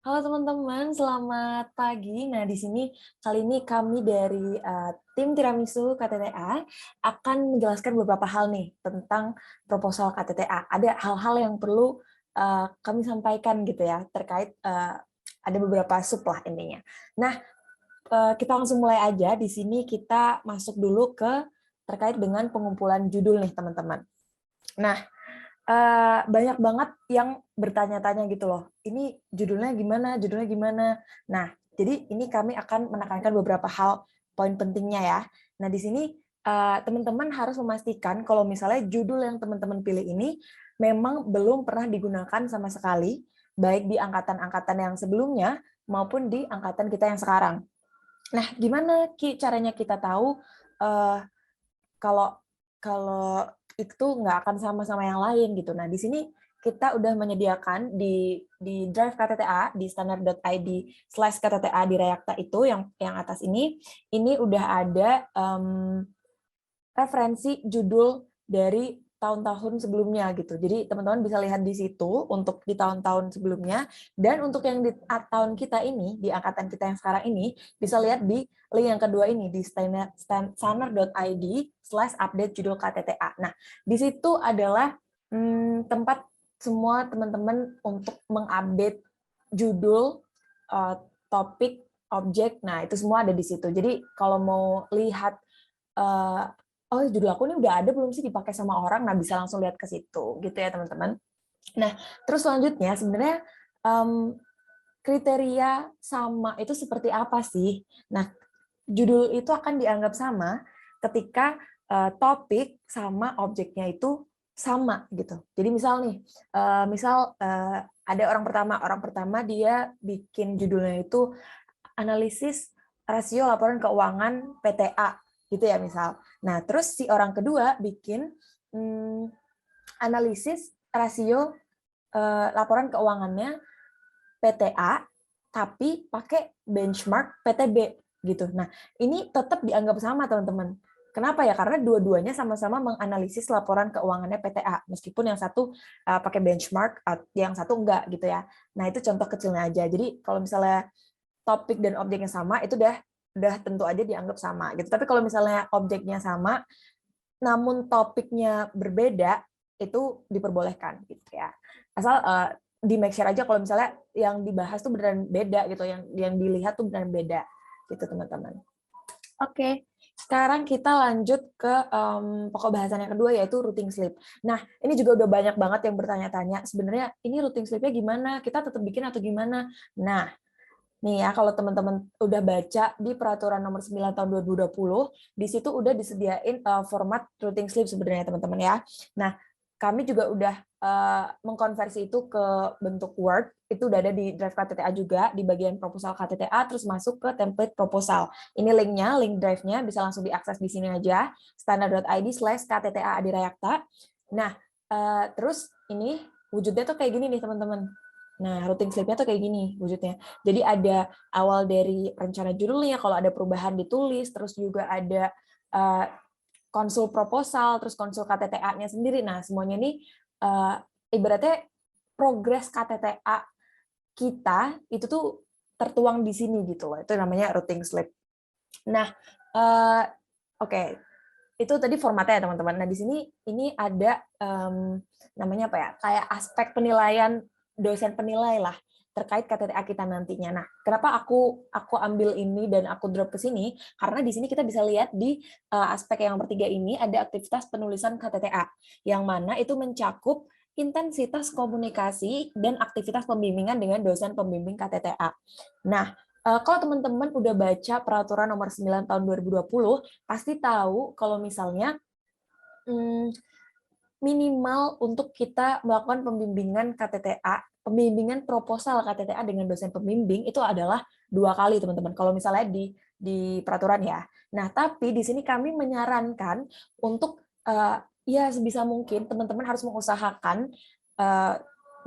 Halo teman-teman, selamat pagi. Nah, di sini kali ini kami dari tim Tiramisu KTTA akan menjelaskan beberapa hal nih tentang proposal KTTA. Ada hal-hal yang perlu kami sampaikan gitu ya, terkait ada beberapa sub lah intinya. Nah, kita langsung mulai aja. Di sini kita masuk dulu ke terkait dengan pengumpulan judul nih teman-teman. Nah, banyak banget yang bertanya-tanya gitu loh, ini judulnya gimana, judulnya gimana. Nah, jadi ini kami akan menekankan beberapa hal poin pentingnya ya. Nah, di sini teman-teman harus memastikan kalau misalnya judul yang teman-teman pilih ini memang belum pernah digunakan sama sekali, baik di angkatan-angkatan yang sebelumnya maupun di angkatan kita yang sekarang. Nah, gimana caranya kita tahu eh, kalau kalau itu nggak akan sama-sama yang lain gitu. Nah, di sini kita udah menyediakan di drive KTTA di standard.id/KTTA di Reakta itu yang atas ini udah ada referensi judul dari tahun-tahun sebelumnya gitu. Jadi teman-teman bisa lihat di situ untuk di tahun-tahun sebelumnya, dan untuk yang di tahun kita ini, di angkatan kita yang sekarang ini, bisa lihat di link yang kedua ini di standard.id/update judul KTTA. Nah, di situ adalah tempat semua teman-teman untuk mengupdate judul, topik, objek. Nah, itu semua ada di situ. Jadi kalau mau lihat eh, oh judul aku ini udah ada belum sih dipakai sama orang, nah bisa langsung lihat ke situ gitu ya teman-teman. Nah terus selanjutnya sebenarnya kriteria sama itu seperti apa sih? Nah judul itu akan dianggap sama ketika topik sama objeknya itu sama gitu. Jadi misal nih, ada orang pertama dia bikin judulnya itu analisis rasio laporan keuangan PTA gitu ya misal. Nah, terus si orang kedua bikin analisis rasio laporan keuangannya PTA tapi pakai benchmark PTB gitu. Nah, ini tetap dianggap sama teman-teman. Kenapa ya? Karena dua-duanya sama-sama menganalisis laporan keuangannya PTA, meskipun yang satu pakai benchmark, yang satu enggak gitu ya. Nah, itu contoh kecilnya aja. Jadi kalau misalnya topik dan objeknya sama, itu udah tentu aja dianggap sama gitu. Tapi kalau misalnya objeknya sama namun topiknya berbeda, itu diperbolehkan gitu ya. Asal di make sure aja kalau misalnya yang dibahas tuh beneran beda gitu, yang dilihat tuh beneran beda gitu teman-teman. Oke, sekarang kita lanjut ke pokok bahasan yang kedua, yaitu routing slip. Nah, ini juga udah banyak banget yang bertanya-tanya, sebenarnya ini routing slipnya gimana? Kita tetap bikin atau gimana? Nah, nih ya, kalau teman-teman udah baca di Peraturan Nomor 9 Tahun 2020, di situ udah disediain format routing slip sebenarnya teman-teman ya. Nah, kami juga udah mengkonversi itu ke bentuk Word, itu udah ada di drive KTTA juga, di bagian proposal KTTA, terus masuk ke template proposal. Ini linknya, link drive-nya bisa langsung diakses di sini aja, standard.id/KTTA Adirayakta. Nah, terus ini wujudnya tuh kayak gini nih teman-teman. Nah, routing slip-nya tuh kayak gini wujudnya. Jadi ada awal dari rencana judulnya, kalau ada perubahan ditulis, terus juga ada konsul proposal, terus konsul KTTA-nya sendiri. Nah, semuanya ini ibaratnya progres KTTA kita itu tuh tertuang di sini gitu loh. Itu namanya routing slip. Nah, oke. Itu tadi formatnya ya teman-teman. Nah, di sini ini ada namanya apa ya? Kayak aspek penilaian dosen penilai lah terkait KTTA kita nantinya. Nah, kenapa aku ambil ini dan aku drop ke sini? Karena di sini kita bisa lihat di aspek yang bertiga ini ada aktivitas penulisan KTTA, yang mana itu mencakup intensitas komunikasi dan aktivitas pembimbingan dengan dosen pembimbing KTTA. Nah, kalau teman-teman udah baca Peraturan Nomor 9 Tahun 2020, pasti tahu kalau misalnya minimal untuk kita melakukan pembimbingan KTTA, pembimbingan proposal KTTA dengan dosen pembimbing itu adalah 2 kali, teman-teman. Kalau misalnya di peraturan ya. Nah, tapi di sini kami menyarankan untuk ya sebisa mungkin teman-teman harus mengusahakan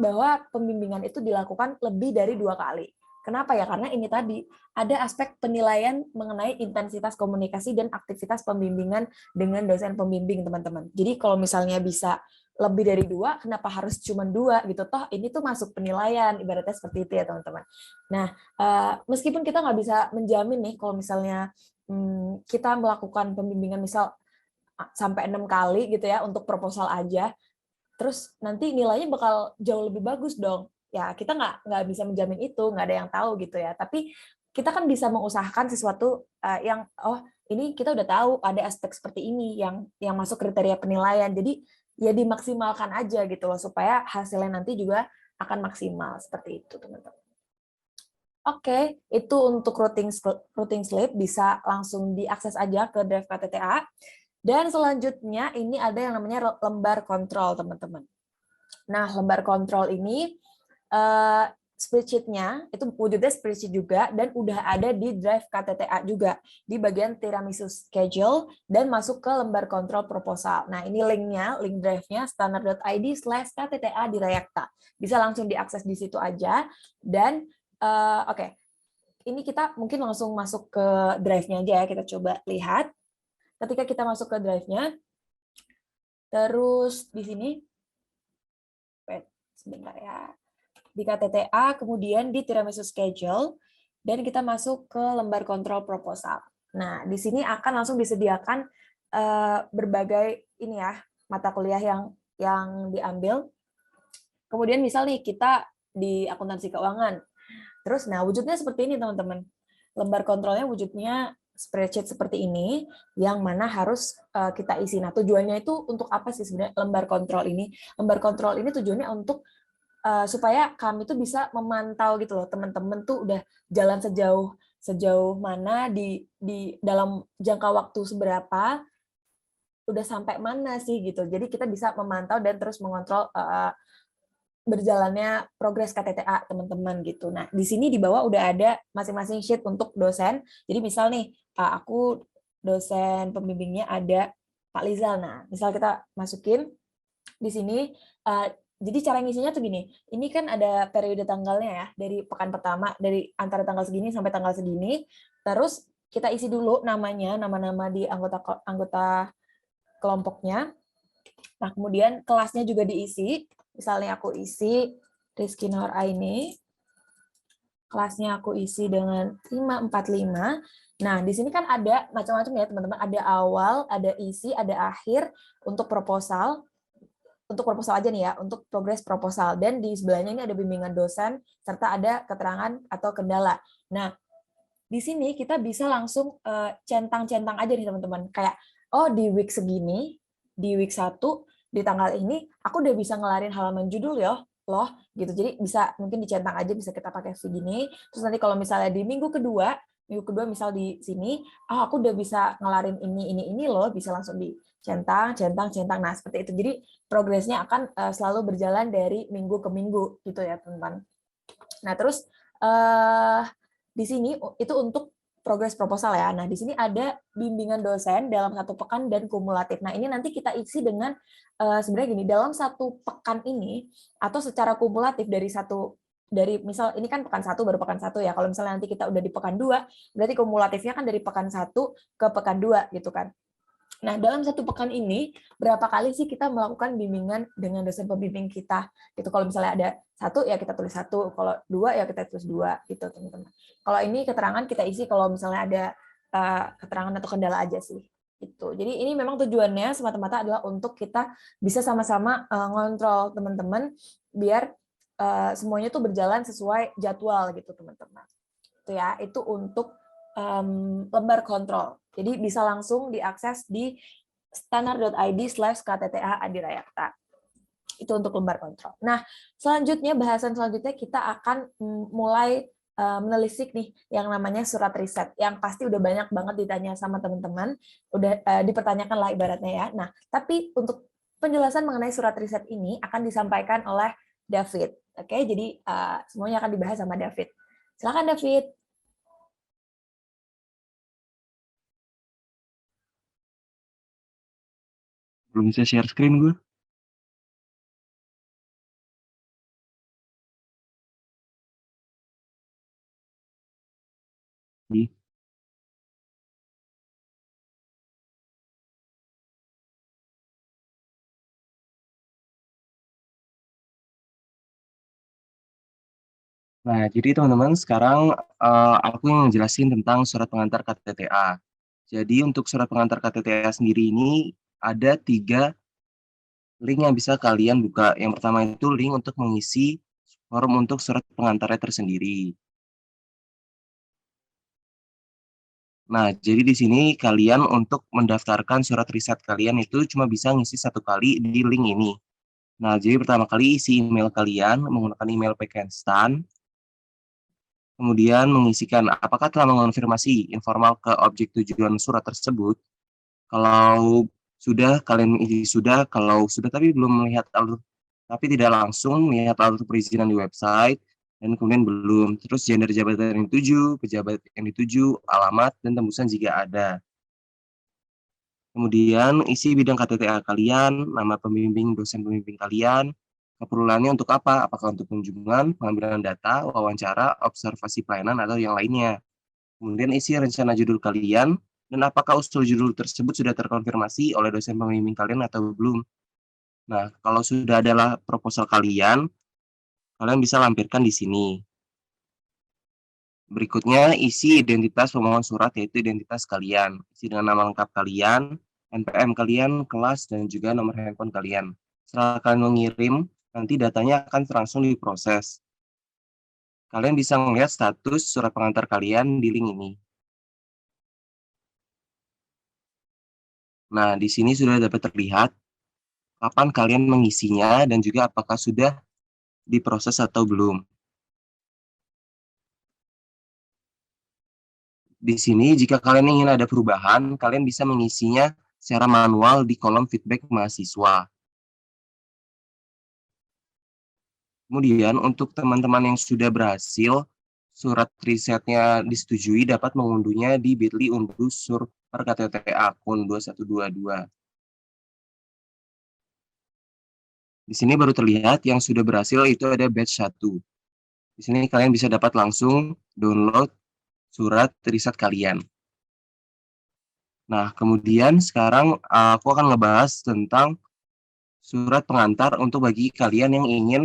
bahwa pembimbingan itu dilakukan lebih dari 2 kali. Kenapa ya? Karena ini tadi ada aspek penilaian mengenai intensitas komunikasi dan aktivitas pembimbingan dengan dosen pembimbing, teman-teman. Jadi kalau misalnya bisa lebih dari 2, kenapa harus cuma 2 gitu? Toh ini tuh masuk penilaian, ibaratnya seperti itu ya teman-teman. Nah, meskipun kita nggak bisa menjamin nih kalau misalnya kita melakukan pembimbingan misal sampai 6 kali gitu ya untuk proposal aja, terus nanti nilainya bakal jauh lebih bagus dong. Ya kita nggak bisa menjamin itu, nggak ada yang tahu gitu ya. Tapi kita kan bisa mengusahakan sesuatu yang ini kita udah tahu ada aspek seperti ini yang masuk kriteria penilaian. Jadi ya dimaksimalkan aja gitu loh supaya hasilnya nanti juga akan maksimal seperti itu teman-teman. Oke, itu untuk routing slip bisa langsung diakses aja ke Drive KTTA. Dan selanjutnya ini ada yang namanya lembar kontrol teman-teman. Nah, lembar kontrol ini spreadsheet-nya itu wujudnya spreadsheet juga dan udah ada di Drive KTTA juga di bagian tiramisu schedule dan masuk ke lembar kontrol proposal. Nah, ini linknya, link drive-nya standard.id/KTTA di Rayakta. Bisa langsung diakses di situ aja. Dan oke, ini kita mungkin langsung masuk ke drive-nya aja ya, kita coba lihat. Ketika kita masuk ke drive-nya, terus di sini, sebentar ya, di KTTA, kemudian di tiramisu schedule, dan kita masuk ke lembar kontrol proposal. Nah, di sini akan langsung disediakan berbagai ini ya mata kuliah yang diambil. Kemudian misal nih kita di akuntansi keuangan. Terus nah wujudnya seperti ini teman-teman. Lembar kontrolnya wujudnya spreadsheet seperti ini yang mana harus kita isi. Nah, tujuannya itu untuk apa sih sebenarnya lembar kontrol ini? Lembar kontrol ini tujuannya untuk supaya kami tuh bisa memantau gitu loh teman-teman tuh udah jalan sejauh mana di dalam jangka waktu seberapa, udah sampai mana sih gitu. Jadi kita bisa memantau dan terus mengontrol berjalannya progres KTTA teman-teman gitu. Nah, di sini di bawah udah ada masing-masing sheet untuk dosen. Jadi misal nih, aku dosen pembimbingnya ada Pak Lizal. Nah, misal kita masukin di sini, jadi cara ngisinya tuh gini, ini kan ada periode tanggalnya ya, dari pekan pertama, dari antara tanggal segini sampai tanggal segini, terus kita isi dulu namanya, nama-nama di anggota kelompoknya. Nah, kemudian kelasnya juga diisi. Misalnya aku isi Rizky Nur Aini, kelasnya aku isi dengan 545. Nah, di sini kan ada macam-macam ya, teman-teman. Ada awal, ada isi, ada akhir untuk proposal. Untuk proposal aja nih ya, untuk progres proposal. Dan di sebelahnya ini ada bimbingan dosen, serta ada keterangan atau kendala. Nah, di sini kita bisa langsung centang-centang aja nih teman-teman. Kayak, oh di week segini, di week 1, di tanggal ini, aku udah bisa ngelarin halaman judul ya, loh, gitu. Jadi bisa mungkin dicentang aja, bisa kita pakai segini. Terus nanti kalau misalnya di minggu kedua misal di sini, aku udah bisa ngelarin ini loh, bisa langsung dicentang, centang, centang. Nah, seperti itu. Jadi progresnya akan selalu berjalan dari minggu ke minggu, gitu ya, teman-teman. Nah, terus di sini itu untuk progres proposal ya. Nah, di sini ada bimbingan dosen dalam 1 pekan dan kumulatif. Nah, ini nanti kita isi dengan sebenarnya gini, dalam 1 pekan ini atau secara kumulatif dari misal ini kan pekan 1 baru pekan 1 ya. Kalau misalnya nanti kita udah di pekan 2, berarti kumulatifnya kan dari pekan 1 ke pekan 2 gitu kan. Nah, dalam 1 pekan ini, berapa kali sih kita melakukan bimbingan dengan dosen pembimbing kita? Gitu. Kalau misalnya ada 1, ya kita tulis 1. Kalau 2, ya kita tulis 2. Gitu, teman-teman. Kalau ini keterangan kita isi kalau misalnya ada keterangan atau kendala aja sih. Gitu. Jadi ini memang tujuannya semata-mata adalah untuk kita bisa sama-sama ngontrol teman-teman biar semuanya tuh berjalan sesuai jadwal gitu, teman-teman. Itu ya, itu untuk lembar kontrol. Jadi bisa langsung diakses di standard.id/KTTA Adirayakta. Itu untuk lembar kontrol. Nah, bahasan selanjutnya kita akan mulai menelisik nih yang namanya surat riset, yang pasti udah banyak banget ditanya sama teman-teman, udah dipertanyakan lah ibaratnya ya. Nah, tapi untuk penjelasan mengenai surat riset ini akan disampaikan oleh David. Oke, jadi semuanya akan dibahas sama David. Silakan David. Belum bisa share screen gue. Nih. Nah, jadi teman-teman sekarang aku yang jelasin tentang surat pengantar KTTA. Jadi untuk surat pengantar KTTA sendiri ini ada 3 link yang bisa kalian buka. Yang pertama itu link untuk mengisi form untuk surat pengantarnya tersendiri. Nah, jadi di sini kalian untuk mendaftarkan surat riset kalian itu cuma bisa ngisi 1 kali di link ini. Nah, jadi pertama kali isi email kalian menggunakan email Pekenstan, kemudian mengisikan apakah telah mengonfirmasi informal ke objek tujuan surat tersebut. Kalau sudah, kalian isi sudah, kalau sudah tapi belum melihat alur, tapi tidak langsung melihat alur perizinan di website, dan kemudian belum. Terus gender jabatan yang dituju, pejabat yang dituju, alamat, dan tembusan jika ada. Kemudian isi bidang KTTA kalian, nama pembimbing, dosen pembimbing kalian, keperluannya untuk apa? Apakah untuk kunjungan, pengambilan data, wawancara, observasi pelayanan, atau yang lainnya. Kemudian isi rencana judul kalian, dan apakah usul judul tersebut sudah terkonfirmasi oleh dosen pembimbing kalian atau belum. Nah, kalau sudah adalah proposal kalian, kalian bisa lampirkan di sini. Berikutnya, isi identitas pemohon surat, yaitu identitas kalian. Isi dengan nama lengkap kalian, NPM kalian, kelas, dan juga nomor handphone kalian. Setelah kalian mengirim, nanti datanya akan langsung diproses. Kalian bisa melihat status surat pengantar kalian di link ini. Nah, di sini sudah dapat terlihat kapan kalian mengisinya dan juga apakah sudah diproses atau belum. Di sini, jika kalian ingin ada perubahan, kalian bisa mengisinya secara manual di kolom feedback mahasiswa. Kemudian, untuk teman-teman yang sudah berhasil, surat risetnya disetujui dapat mengunduhnya di bit.ly/sur/KTTA akun 2122. Di sini baru terlihat yang sudah berhasil itu ada batch 1. Di sini kalian bisa dapat langsung download surat riset kalian. Nah, kemudian sekarang aku akan ngebahas tentang surat pengantar untuk bagi kalian yang ingin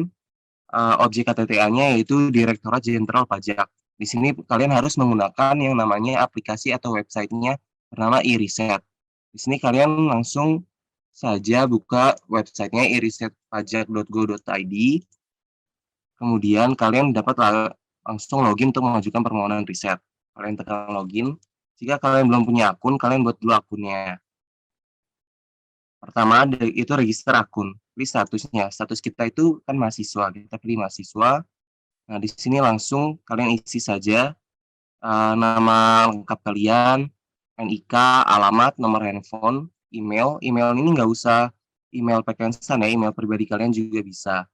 objek KTTA-nya yaitu Direktorat Jenderal Pajak. Di sini kalian harus menggunakan yang namanya aplikasi atau website-nya bernama e-riset. Di sini kalian langsung saja buka website-nya irisetpajak.go.id. Kemudian kalian dapat langsung login untuk mengajukan permohonan riset. Kalian tekan login. Jika kalian belum punya akun, kalian buat dulu akunnya. Pertama itu register akun. Pilih statusnya. Status kita itu kan mahasiswa. Kita pilih mahasiswa. Nah, di sini langsung kalian isi saja nama lengkap kalian, NIK, alamat, nomor handphone, email. Email ini nggak usah email Pekenstan ya, email pribadi kalian juga bisa.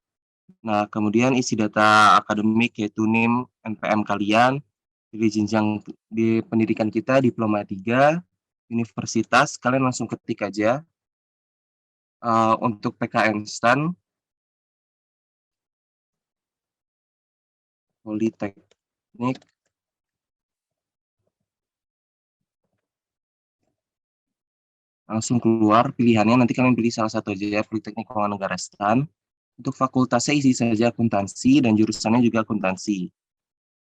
Nah, kemudian isi data akademik yaitu NIM, NPM kalian, pilih jenjang di pendidikan kita, diploma 3, universitas, kalian langsung ketik aja. Untuk Pekenstan, Politeknik, langsung keluar pilihannya, nanti kalian pilih salah satu aja, Politeknik Keuangan Negara STAN. Untuk fakultasnya isi saja akuntansi dan jurusannya juga akuntansi.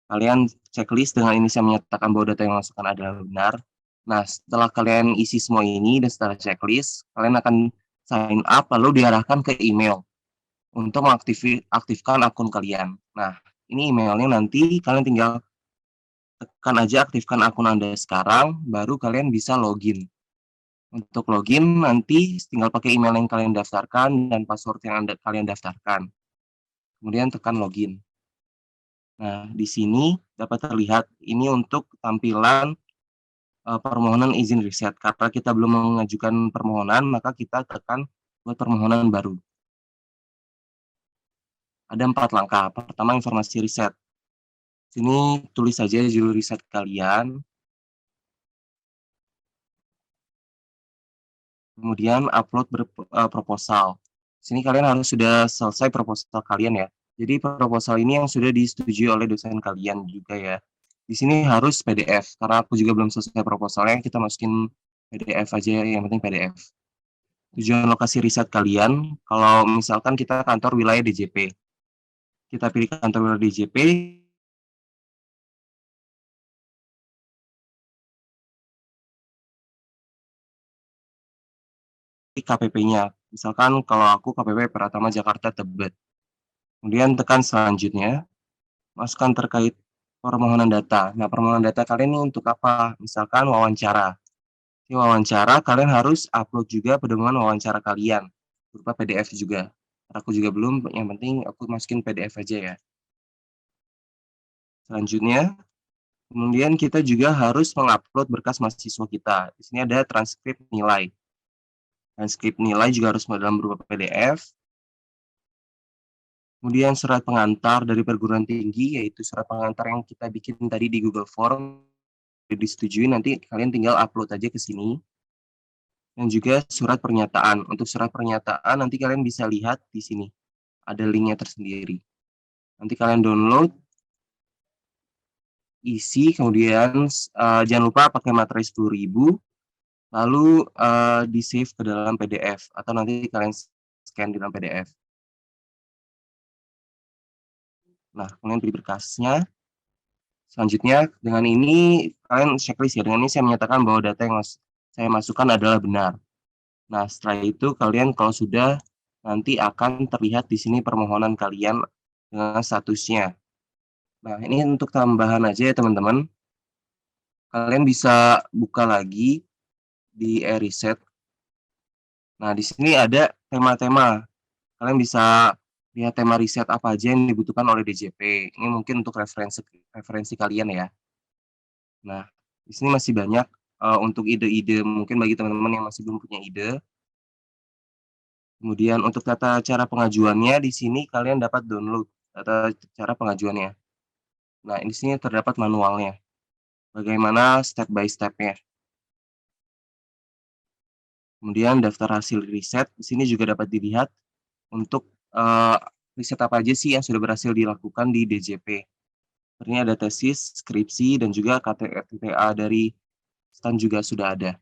Kalian checklist dengan ini saya menyatakan bahwa data yang masukkan adalah benar. Nah, setelah kalian isi semua ini dan setelah checklist, kalian akan sign up lalu diarahkan ke email untuk mengaktifkan akun kalian. Nah, ini emailnya nanti kalian tinggal tekan aja aktifkan akun Anda sekarang, baru kalian bisa login. Untuk login nanti tinggal pakai email yang kalian daftarkan dan password yang kalian daftarkan. Kemudian tekan login. Nah, di sini dapat terlihat ini untuk tampilan permohonan izin riset. Karena kita belum mengajukan permohonan, maka kita tekan buat permohonan baru. Ada 4 langkah. Pertama, informasi riset. Sini tulis saja judul riset kalian. Kemudian upload proposal. Sini kalian harus sudah selesai proposal kalian ya. Jadi proposal ini yang sudah disetujui oleh dosen kalian juga ya. Di sini harus PDF, karena aku juga belum selesai proposalnya, kita masukin PDF aja, yang penting PDF. Tujuan lokasi riset kalian, kalau misalkan kita kantor wilayah DJP. Kita pilih kantor wilayah DJP, KPP-nya. Misalkan kalau aku KPP Pratama Jakarta Tebet. Kemudian tekan selanjutnya, masukkan terkait permohonan data. Nah, permohonan data kalian ini untuk apa? Misalkan wawancara. Di wawancara, kalian harus upload juga pedoman wawancara kalian, berupa PDF juga. Aku juga belum, yang penting aku masukin PDF aja ya. Selanjutnya, kemudian kita juga harus mengupload berkas mahasiswa kita. Di sini ada transkrip nilai. Transkrip nilai juga harus dalam berupa PDF. Kemudian surat pengantar dari perguruan tinggi, yaitu surat pengantar yang kita bikin tadi di Google Form, disetujui, nanti kalian tinggal upload aja ke sini. Dan juga surat pernyataan. Untuk surat pernyataan nanti kalian bisa lihat di sini. Ada linknya tersendiri. Nanti kalian download, isi, kemudian jangan lupa pakai materai 10.000, lalu di-save ke dalam PDF, atau nanti kalian scan di dalam PDF. Nah, kemudian pilih berkasnya. Selanjutnya, dengan ini kalian checklist ya. Dengan ini saya menyatakan bahwa data yang saya masukkan adalah benar. Nah, setelah itu kalian kalau sudah, nanti akan terlihat di sini permohonan kalian dengan statusnya. Nah, ini untuk tambahan aja ya teman-teman. Kalian bisa buka lagi di e-riset. Nah, di sini ada tema-tema. Kalian bisa lihat tema riset apa aja yang dibutuhkan oleh DJP. Ini mungkin untuk referensi kalian ya. Nah, di sini masih banyak untuk ide-ide mungkin bagi teman-teman yang masih belum punya ide. Kemudian untuk tata cara pengajuannya di sini kalian dapat download tata cara pengajuannya. Nah, di sini terdapat manualnya. Bagaimana step by step-nya. Kemudian daftar hasil riset di sini juga dapat dilihat untuk riset apa aja sih yang sudah berhasil dilakukan di DJP. Sebenarnya ada tesis, skripsi, dan juga KTA dari STAN juga sudah ada.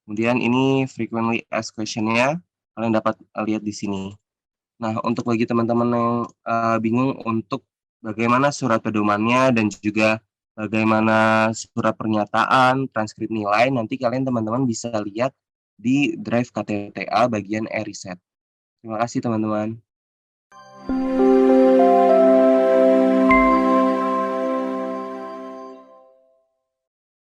Kemudian ini frequently asked question-nya, kalian dapat lihat di sini. Nah, untuk bagi teman-teman yang bingung untuk bagaimana surat pedomannya dan juga bagaimana surat pernyataan, transkrip nilai, nanti kalian teman-teman bisa lihat di Drive KTTA bagian e-riset. Terima kasih teman-teman.